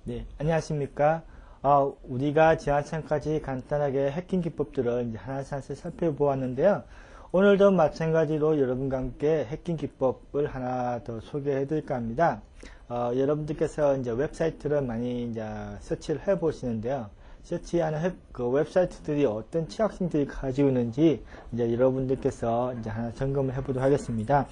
네, 안녕하십니까. 우리가 지난번까지 간단하게 해킹 기법들을 이제 하나씩 살펴보았는데요. 오늘도 마찬가지로 여러분과 함께 해킹 기법을 하나 더 소개해 드릴까 합니다. 여러분들께서 이제 웹사이트를 많이 이제 서치를 해 보시는데요. 서치하는 그 웹사이트들이 어떤 취약성들이 가지고 있는지 이제 여러분들께서 이제 하나 점검을 해보도록 하겠습니다.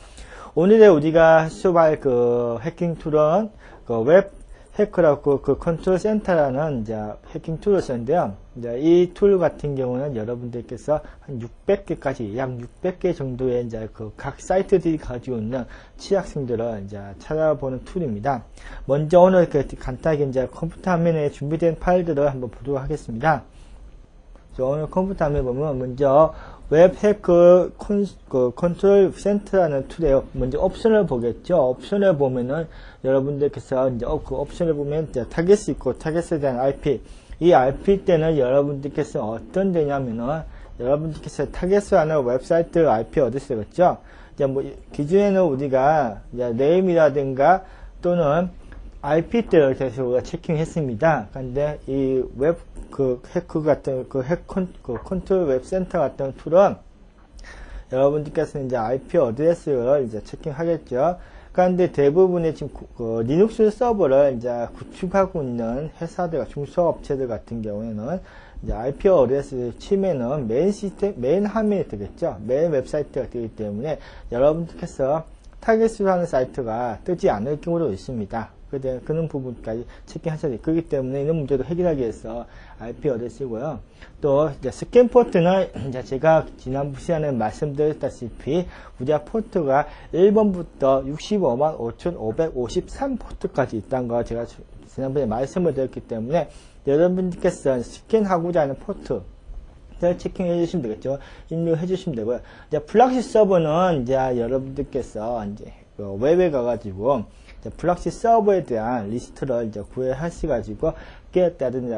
오늘의 우리가 수업할 그 해킹 툴은 그 웹 해커라고 그 컨트롤 센터라는 이제 해킹 툴을 쓰는데요. 이제 이 툴 같은 경우는 여러분들께서 한 600개까지 약 600개 정도의 이제 그 각 사이트들이 가지고 있는 취약성들을 이제 찾아보는 툴입니다. 먼저 오늘 그 간단하게 이제 컴퓨터 화면에 준비된 파일들을 한번 보도록 하겠습니다. 오늘 컴퓨터 화면에 보면 먼저 웹 해커 컨트롤 센터라는 툴에 먼저 옵션을 보겠죠. 옵션을 보면은 여러분들께서 이제 그 옵션을 보면 이제 타겟이 있고 타겟에 대한 IP, 이 IP 때는 여러분들께서 어떤 데냐면은 여러분들께서 타겟을 하는 웹사이트 IP 어디서 되겠죠. 이제 뭐 기존에는 우리가 이제 네임이라든가 또는 IP대를 계속 우리가 체킹했습니다. 근데 이 웹 해커 같은 컨트롤 웹 센터 같은 툴은 여러분들께서 이제 IP 어드레스를 이제 체킹하겠죠. 그런데 대부분의 지금 리눅스 서버를 이제 구축하고 있는 회사들, 중소업체들 같은 경우에는 이제 IP 어드레스를 치면은 메인 시스템, 메인 화면이 되겠죠. 메인 웹사이트가 되기 때문에 여러분들께서 타겟으로 하는 사이트가 뜨지 않을 경우도 있습니다. 그런 부분까지 체킹하셔야 돼요. 그렇기 때문에 이런 문제도 해결하기 위해서 IP 어드레스고요. 또 이제 스캔 포트는 이제 제가 지난 시간에 말씀드렸다시피 우리가 포트가 1번부터 65만 5,553 포트까지 있다는 거 제가 지난번에 말씀을 드렸기 때문에 여러분들께서 스캔하고자 하는 포트 체킹해 주시면 되겠죠. 입력해 주시면 되고요. 이제 플락시 서버는 이제 여러분들께서 이제 웹에 가가지고 플락시 서버에 대한 리스트를 이제 구해하셔가지고 깨었다든지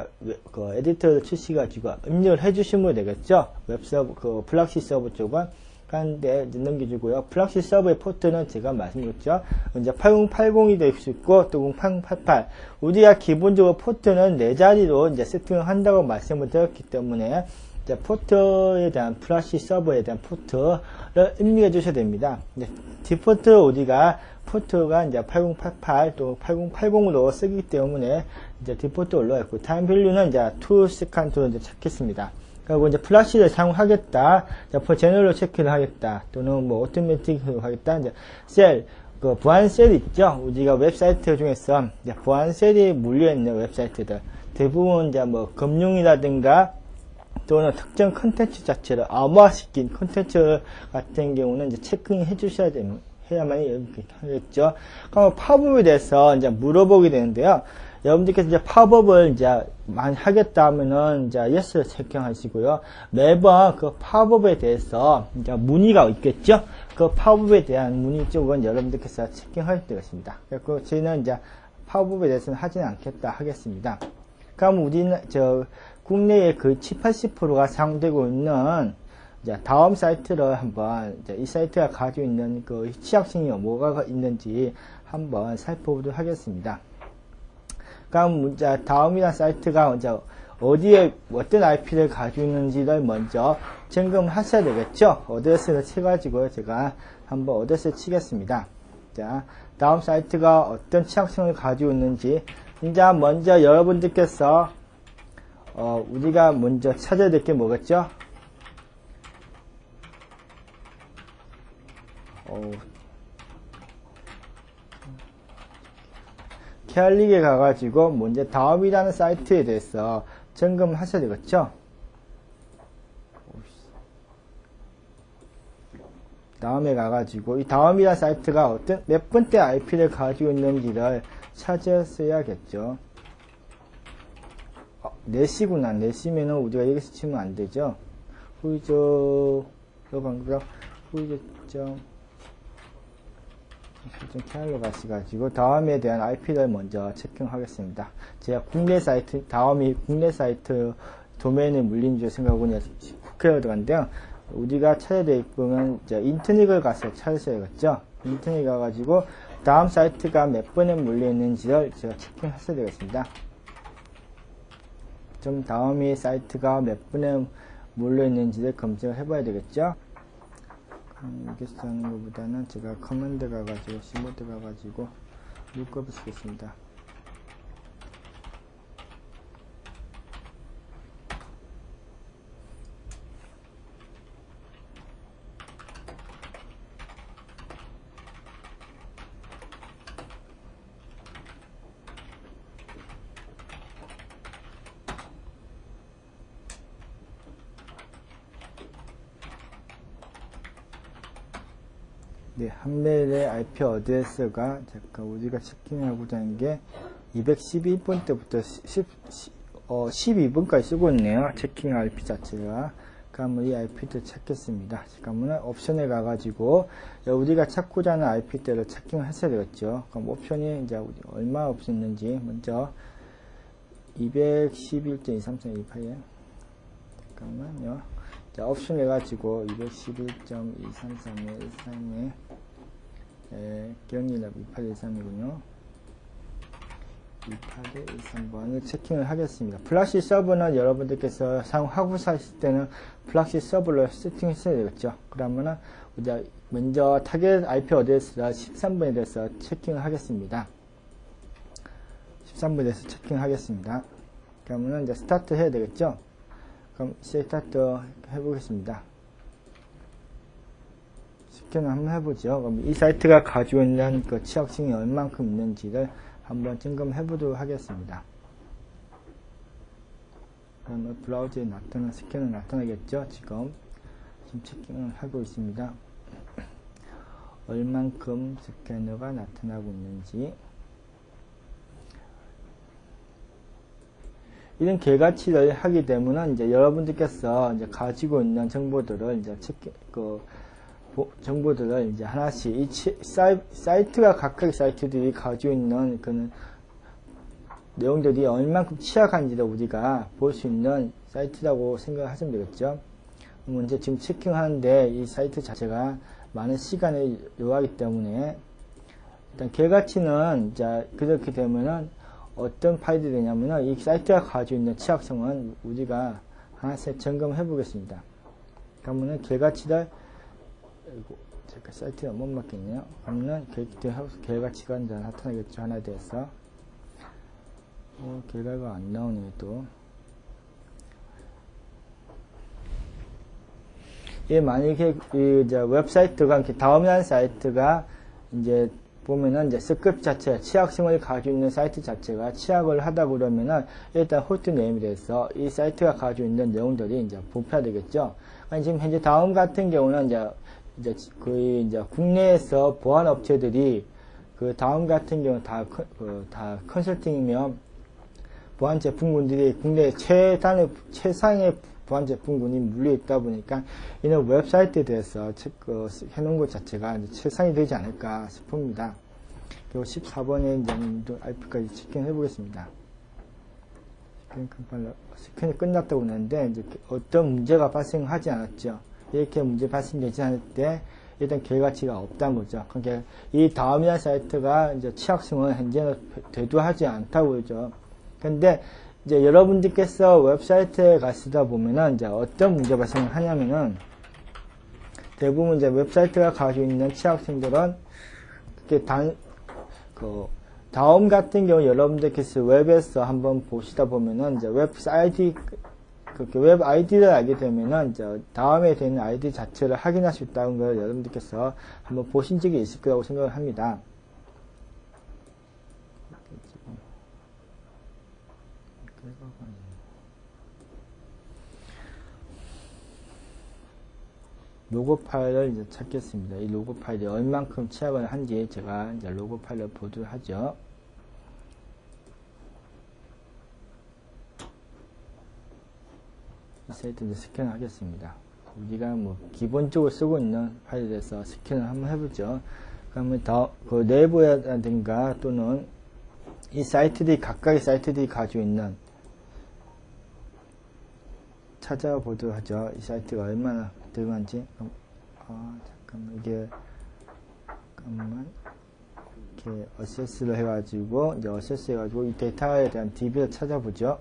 그 에디터를 치시가지고 입력을 해주시면 되겠죠. 웹 서버 플락시 서버 쪽은 그런데 넘겨주고요. 플락시 서버의 포트는 제가 말씀드렸죠. 이제 8080이 될 수 있고 또 8088. 우리가 기본적으로 포트는 4자리로 이제 세팅을 한다고 말씀을 드렸기 때문에 이제 포트에 대한 플래시 서버에 대한 포트를 입력해 주셔야 됩니다. 이제 디폴트 우리가 포트가 이제 8088 또 8080으로 쓰기 때문에 이제 디폴트 올라있고 타임 밸류는 이제 2세컨드로 이제 찾겠습니다. 그리고 이제 플래시를 사용하겠다, 제너럴 체크를 하겠다, 또는 뭐 오토매틱으로 하겠다, 이제 셀, 보안 셀 있죠? 우리가 웹사이트 중에서 이제 보안 셀이 물려있는 웹사이트들 대부분 이제 뭐 금융이라든가 또는 특정 컨텐츠 자체를 암호화시킨 컨텐츠 같은 경우는 이제 체크해 주셔야 됩니다. 해야만 하겠죠. 그럼 팝업에 대해서 이제 물어보게 되는데요. 여러분들께서 이제 팝업을 이제 많이 하겠다 하면은 이제 yes를 체크하시고요. 매번 그 팝업에 대해서 이제 문의가 있겠죠. 그 팝업에 대한 문의 쪽은 여러분들께서 체크할 되겠습니다. 그리고 저희는 이제 팝업에 대해서는 하지는 않겠다 하겠습니다. 그럼 우리는 국내에 그 70~80%가 사용되고 있는 이제 다음 사이트를 한번 이제 이 사이트가 가지고 있는 그 취약성이 뭐가 있는지 한번 살펴보도록 하겠습니다. 그럼 이제 다음이라는 사이트가 이제 어디에 어떤 IP를 가지고 있는지를 먼저 점검하셔야 되겠죠. 어드레스를 쳐가지고 제가 한번 어드레스를 치겠습니다. 자, 다음 사이트가 어떤 취약성을 가지고 있는지 이제 먼저 여러분들께서 우리가 먼저 찾아야 될 게 뭐겠죠? 캐알릭에 가가지고 먼저 다음이라는 사이트에 대해서 점검하셔야 되겠죠? 다음에 가가지고 이 다음이라는 사이트가 어떤 몇 번째 IP를 가지고 있는지를 찾았어야겠죠. 4시구나. 4시면은 우리가 여기서 치면 안 되죠. 후이저, 후이저점, 캐알로 가셔가지고, 다음에 대한 IP를 먼저 체킹하겠습니다. 제가 국내 사이트, 다음이 국내 사이트 도메인에 물린 줄 생각하고 국회로 들어간데요. 우리가 찾아야 될 부분은, 인터넷을 가서 찾으셔야겠죠. 인터넷 가가지고, 다음 사이트가 몇 번에 몰려 있는지를 제가 체킹했어야 되겠습니다. 좀 다음이 사이트가 몇 번에 몰려 있는지를 검색을 해봐야 되겠죠. 여기서 하는 것보다는 제가 커맨드 가가지고 시모드 가가지고 룩업을 쓰겠습니다. 네, 한 메일의 IP 어드레스가 잠깐 우리가 체킹하고자 하는 게 212번 때부터 12번까지 쓰고 있네요. 체킹 IP 자체가. 그러면 이 IP를 찾겠습니다. 그러면 옵션에 가가지고 우리가 찾고자 하는 IP대를 체킹을 했어야 되겠죠. 그럼 옵션이 이제 얼마 옵션 있는지 먼저 211.23328에 잠깐만요. 자, 옵션 해가지고 211.233에 기억일랍 2813이군요. 2813번을 체킹을 하겠습니다. 플래시 서버는 여러분들께서 사용하고 사실 때는 플래시 서버로 세팅했어야 되겠죠. 그러면은 우리가 먼저 타겟 IP 어드레스가 13번에 대해서 체킹을 하겠습니다. 13번에 대해서 체킹하겠습니다. 그러면은 이제 스타트 해야 되겠죠. 그럼 스타트 해보겠습니다. 스캔을 한번 해보죠. 그럼 이 사이트가 가지고 있는 그 취약층이 얼만큼 있는지를 한번 점검해 보도록 하겠습니다. 그러면 브라우저에 나타나는 스캔은 나타나겠죠. 지금 체킹을 하고 있습니다. 얼만큼 스캐너가 나타나고 있는지. 이런 개가치를 하게 되면은 이제 여러분들께서 이제 가지고 있는 정보들을 이제 정보들을 이제 하나씩 이 사이트가 각각의 사이트들이 가지고 있는 그 내용들이 얼만큼 취약한지를 우리가 볼 수 있는 사이트라고 생각하시면 되겠죠. 먼저 지금 체킹하는데 이 사이트 자체가 많은 시간을 요하기 때문에 일단 개가치는 이제 그렇게 되면은 어떤 파일이 되냐면은 이 사이트가 가지고 있는 취약성은 우리가 하나씩 점검해 보겠습니다. 그러면은 개가치를 제가 사이트가 못 맞겠네요. 그러면 개가치가 이제 나타나겠죠. 하나에 대해서. 개가가 안 나오네, 또. 만약에, 이제 웹사이트가, 이렇게 다음이라는 사이트가, 이제, 보면은, 이제, 스크립트 자체, 취약성을 가지고 있는 사이트 자체가 취약을 하다 그러면은, 일단 호스트 네임에 대해서 이 사이트가 가지고 있는 내용들이 이제 부패되겠죠. 지금 현재 다음 같은 경우는 이제 거의 이제 국내에서 보안 업체들이 그 다음 같은 경우 다 컨설팅이면 보안 제품군들이 국내 최상의 보안 제품군이 물려 있다 보니까 이런 웹사이트에 대해서 해놓은 것 자체가 이제 최상이 되지 않을까 싶습니다. 그리고 14번에 이제 IP까지 체크해 보겠습니다. 스캔이 끝났다고 했는데 이제 어떤 문제가 발생하지 않았죠. 이렇게 문제 발생되지 않을 때 일단 결과치가 없다는 거죠. 그러니까 이 다음이라는 사이트가 이제 취약성은 현재는 대두하지 않다고 그러죠. 근데 이제 여러분들께서 웹사이트에 가시다 보면은 이제 어떤 문제 발생을 하냐면은 대부분 이제 웹사이트가 가지고 있는 취약성들은 다음 같은 경우 여러분들께서 웹에서 한번 보시다 보면은 이제 웹사이트 그렇게 웹 아이디를 알게 되면은 이제 다음에 되는 아이디 자체를 확인할 수 있다는 걸 여러분들께서 한번 보신 적이 있을 거라고 생각을 합니다. 로고 파일을 이제 찾겠습니다. 이 로고 파일이 얼만큼 취약을 한지 제가 이제 로고 파일을 보도록 하죠. 이 사이트 이제 스캔을 하겠습니다. 우리가 뭐 기본적으로 쓰고 있는 파일에 대해서 스캔을 한번 해보죠. 그러면 그 내부라든가 또는 이 사이트들이 각각의 사이트들이 가지고 있는 찾아보도록 하죠. 이 사이트가 얼마나 들어간지. 잠깐만 이게 잠깐만 이렇게 어세스를 해가지고, 이제 어세스 해가지고 이 데이터에 대한 DB를 찾아보죠.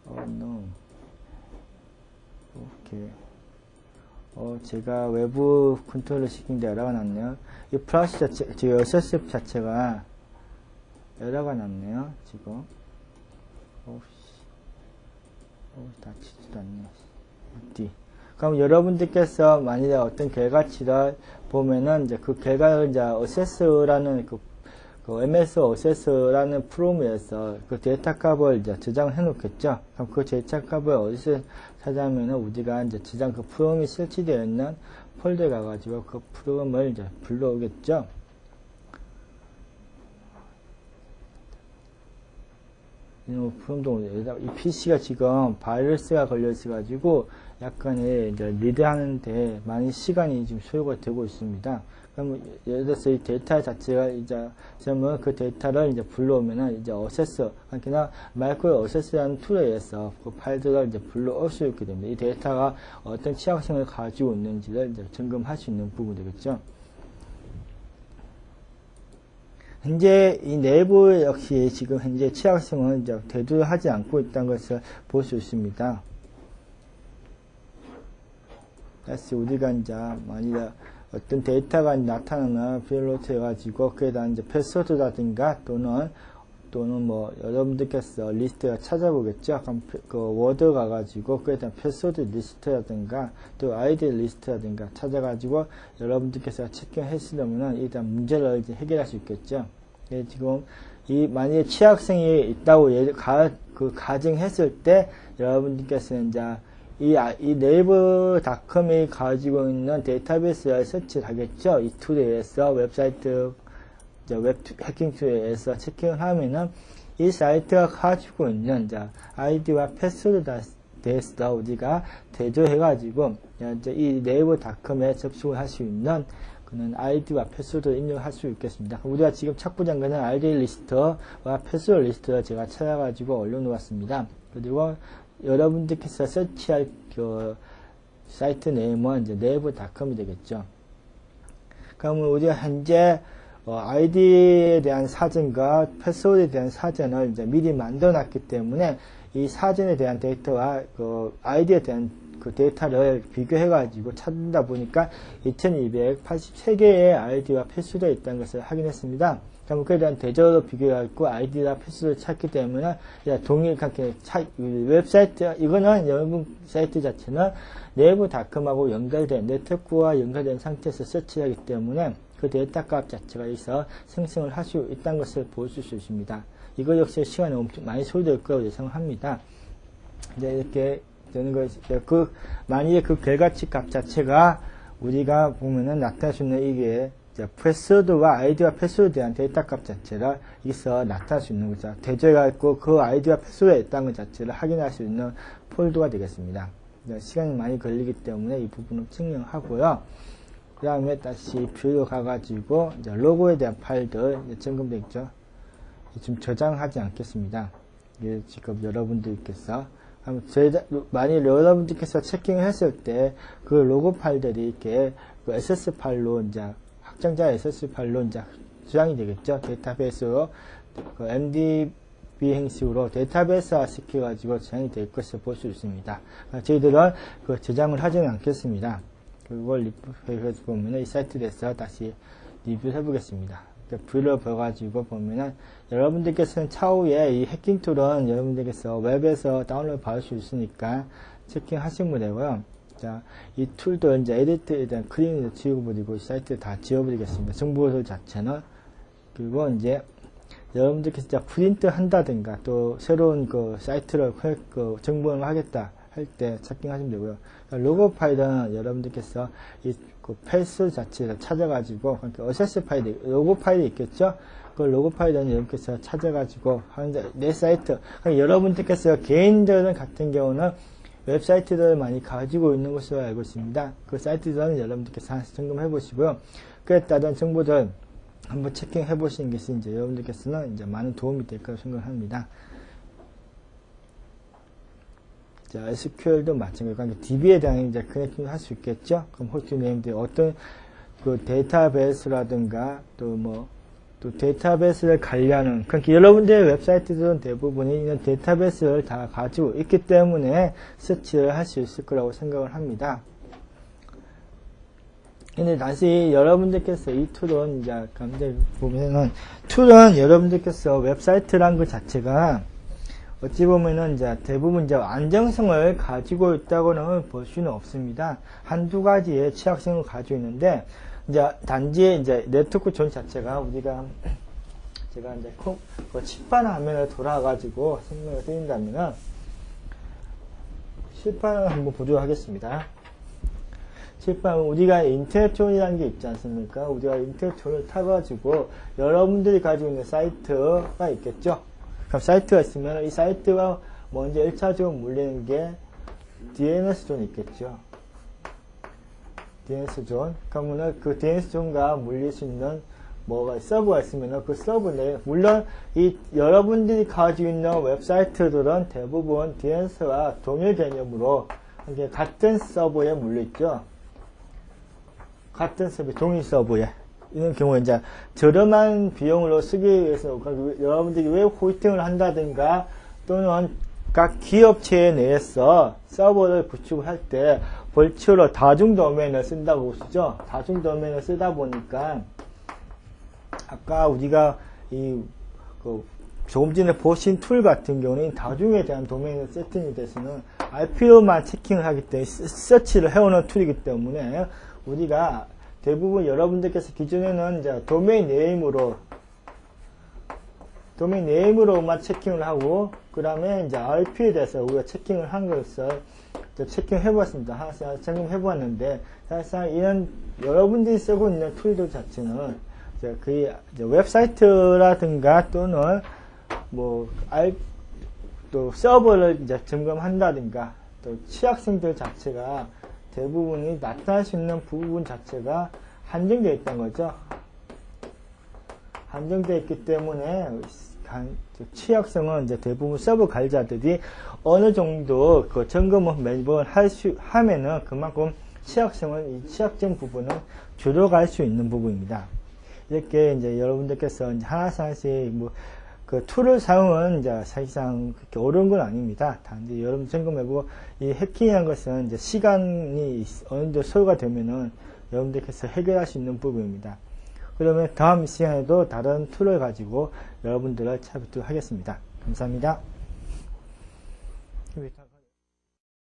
no. 오케이. 제가 외부 컨트롤러 시킨데 에러가 났네요. 이 플러스 자체, 지금 어세스 자체가 에러가 났네요, 지금. 닫히지도 않네. D. 그럼 여러분들께서 만일에 어떤 결과치를 보면은 이제 그 결과를 이제 어세스라는 그 MS 어세스라는 프로그램에서 그 데이터 값을 이제 저장을 해 놓겠죠. 그럼 그 데이터 값을 어디서 찾아면은 우리가 이제 저장 그 프로그램이 설치되어 있는 폴더에 가가지고 그 프로그램을 이제 불러오겠죠. 이 PC가 지금 바이러스가 걸려 있어가지고 약간의 이제 리드하는데 많이 시간이 지금 소요가 되고 있습니다. 그러면 예를 들어서 이 데이터 자체가 이제 그러면 그 데이터를 이제 불러오면은 이제 어세스, 그러니까 마이크로 어세스라는 툴에 의해서 그 파일들을 이제 불러올 수 있게 됩니다. 이 데이터가 어떤 취약성을 가지고 있는지를 이제 점검할 수 있는 부분이 되겠죠. 현재 이 내부 역시 지금 현재 취약성은 이제 대두하지 않고 있다는 것을 볼 수 있습니다. 다시 우리가 이제 만일에 어떤 데이터가 나타나는 필로트 해가지고 그에 대한 이제 패스워드라든가 또는 뭐 여러분들께서 리스트를 찾아보겠죠. 그럼 그 워드 가가지고 그에 대한 패스워드 리스트라든가 또 아이디 리스트라든가 찾아가지고 여러분들께서 체크하시려면은 일단 문제를 이제 해결할 수 있겠죠. 예, 지금 이 만약에 취약성이 있다고 가정했을 때 여러분들께서 이제 이 네이버닷컴이 가지고 있는 데이터베이스를 설치를 하겠죠. 이 툴에 의해서 웹사이트 웹 해킹 툴에 의해서 체킹을 하면은 이 사이트가 가지고 있는 아이디와 패스워드에 대해서 우리가 대조해가지고 이제 이 네이버닷컴에 접속을 할 수 있는 그는 아이디와 패스워드를 입력할 수 있겠습니다. 우리가 지금 찾고자 하는 아이디 리스트와 패스워드 리스트를 제가 찾아가지고 올려놓았습니다. 그리고 여러분들께서 서치할 그 사이트 네임은 이제 네이버닷컴이 되겠죠. 그러면 우리가 현재 아이디에 대한 사전과 패스워드에 대한 사전을 이제 미리 만들어 놨기 때문에 이 사전에 대한 데이터와 그 아이디에 대한 그 데이터를 비교해 가지고 찾다 보니까 2283개의 아이디와 패스워드가 있다는 것을 확인했습니다. 그럼 그에 대한 대조로 비교해갖고 아이디와 패스워드를 찾기 때문에 동일하게 웹사이트, 이거는 여러분 사이트 자체는 네이버닷컴하고 연결된, 네트워크와 연결된 상태에서 설치하기 때문에 그 데이터 값 자체가 여기서 생성을 할 수 있다는 것을 보실 수 있습니다. 이거 역시 시간이 엄청 많이 소요될 거라고 예상합니다. 이제 이렇게 되는 것이, 만약에 그 결과치 값 자체가 우리가 보면은 나타날 수 있는 이게 패스워드와 아이디와 패스워드에 대한 데이터 값 자체를 여기서 나타날 수 있는 거죠. 대조해갖고 그 아이디와 패스워드에 있다는 것 자체를 확인할 수 있는 폴더가 되겠습니다. 시간이 많이 걸리기 때문에 이 부분을 증명하고요. 그 다음에 다시 뷰로 가가지고 이제 로고에 대한 파일들 점검되어 있죠. 지금 저장하지 않겠습니다. 이게 지금 여러분들께서 만일 여러분들께서 체킹을 했을 때 그 로고 파일들이 이렇게 그 SS 파일로 이제 확장자 SS 파일로 이제 저장이 되겠죠. 데이터베이스로 그 MDB 형식으로 데이터베이스화 시켜가지고 저장이 될 것을 볼 수 있습니다. 저희들은 그 저장을 하지는 않겠습니다. 그걸 리뷰해서 보면은 이 사이트에서 다시 리뷰를 해보겠습니다. 뷰를 봐가지고 보면은 여러분들께서는 차후에 이 해킹 툴은 여러분들께서 웹에서 다운로드 받을 수 있으니까 체킹 하시면 되고요. 자, 이 툴도 이제 에디트에 대한 클린을 지워버리고 이 사이트를 다 지워버리겠습니다. 정보들 자체는. 그리고 이제 여러분들께서 이제 프린트 한다든가 또 새로운 그 사이트를 정보를 하겠다 할 때 체킹하시면 되고요. 로고 파일은 여러분들께서 이 그 패스 자체를 찾아가지고, 그러니까 어세스 파일이, 로고 파일이 있겠죠? 그 로고 파일은 여러분께서 찾아가지고 하는데, 내 사이트, 그러니까 여러분들께서 개인들 같은 경우는 웹사이트들을 많이 가지고 있는 것으로 알고 있습니다. 그 사이트들은 여러분들께서 하나씩 점검해 보시고요. 그에 따른 정보들 한번 체킹해 보시는 것이 이제 여러분들께서는 이제 많은 도움이 될 거라고 생각합니다. 자, SQL도 마찬가지고, DB에 대한 이제 커넥팅을 할 수 있겠죠? 그럼 호스트 네임들이 어떤 그 데이터베이스라든가 또 데이터베이스를 관리하는, 그러니까 여러분들의 웹사이트들은 대부분이 이런 데이터베이스를 다 가지고 있기 때문에 서치를 할 수 있을 거라고 생각을 합니다. 근데 다시 여러분들께서 이 툴은 이제 감들 보면은 툴은 여러분들께서 웹사이트란 것 자체가 어찌 보면은 이제 대부분 이제 안정성을 가지고 있다고는 볼 수는 없습니다. 한두 가지의 취약성을 가지고 있는데 이제 단지 이제 네트워크 존 자체가 우리가 제가 이제 그 칠판 화면을 돌아가지고 설명을 드린다면은 칠판을 한번 보도록 하겠습니다. 칠판, 우리가 인터넷 존이라는 게 있지 않습니까? 우리가 인터넷 존을 타가지고 여러분들이 가지고 있는 사이트가 있겠죠? 그럼 사이트가 있으면 이 사이트가 먼저 1차적으로 물리는 게 DNS 존이 있겠죠? DNS 존. 그러면은 그 DNS 존과 물릴 수 있는 서버가 있으면 그 서버 내에, 물론 이 여러분들이 가지고 있는 웹사이트들은 대부분 DNS와 동일 개념으로 이게 같은 서버에 물려있죠. 같은 서버, 동일 서버에. 이런 경우에 이제 저렴한 비용으로 쓰기 위해서 여러분들이 웹 호스팅을 한다든가 또는 각 기업체 내에서 서버를 구축을 할 때 벌초로 다중 도메인을 쓴다고 보시죠. 다중 도메인을 쓰다 보니까 아까 우리가 조금 전에 보신 툴 같은 경우는 다중에 대한 도메인 세팅에 대해서는 IP로만 체킹을 하기 때문에 서치를 해오는 툴이기 때문에 우리가 대부분 여러분들께서 기존에는 이제 도메인 네임으로만 체킹을 하고 그 다음에 이제 IP에 대해서 우리가 체킹을 한 것을 체킹해 보았습니다. 하나씩 점검해 보았는데 사실상 이런 여러분들이 쓰고 있는 툴들 자체는 그 웹사이트라든가 또는 또 서버를 이제 점검한다든가 또 취약성들 자체가 대부분이 나타날 수 있는 부분 자체가 한정되어 있다는 거죠. 한정되어 있기 때문에 취약성은 이제 대부분 서버 관리자들이 어느 정도 그 점검을 매번 하면은 그만큼 이 취약점 부분은 줄여갈 수 있는 부분입니다. 이렇게 이제 여러분들께서 이제 하나씩 그 툴을 사용은 이제 사실상 그렇게 어려운 건 아닙니다. 단지 여러분 점검해보고 이 해킹이라는 것은 이제 시간이 어느 정도 소요가 되면은 여러분들께서 해결할 수 있는 부분입니다. 그러면 다음 시간에도 다른 툴을 가지고 여러분들을 찾아뵙도록 하겠습니다. 감사합니다.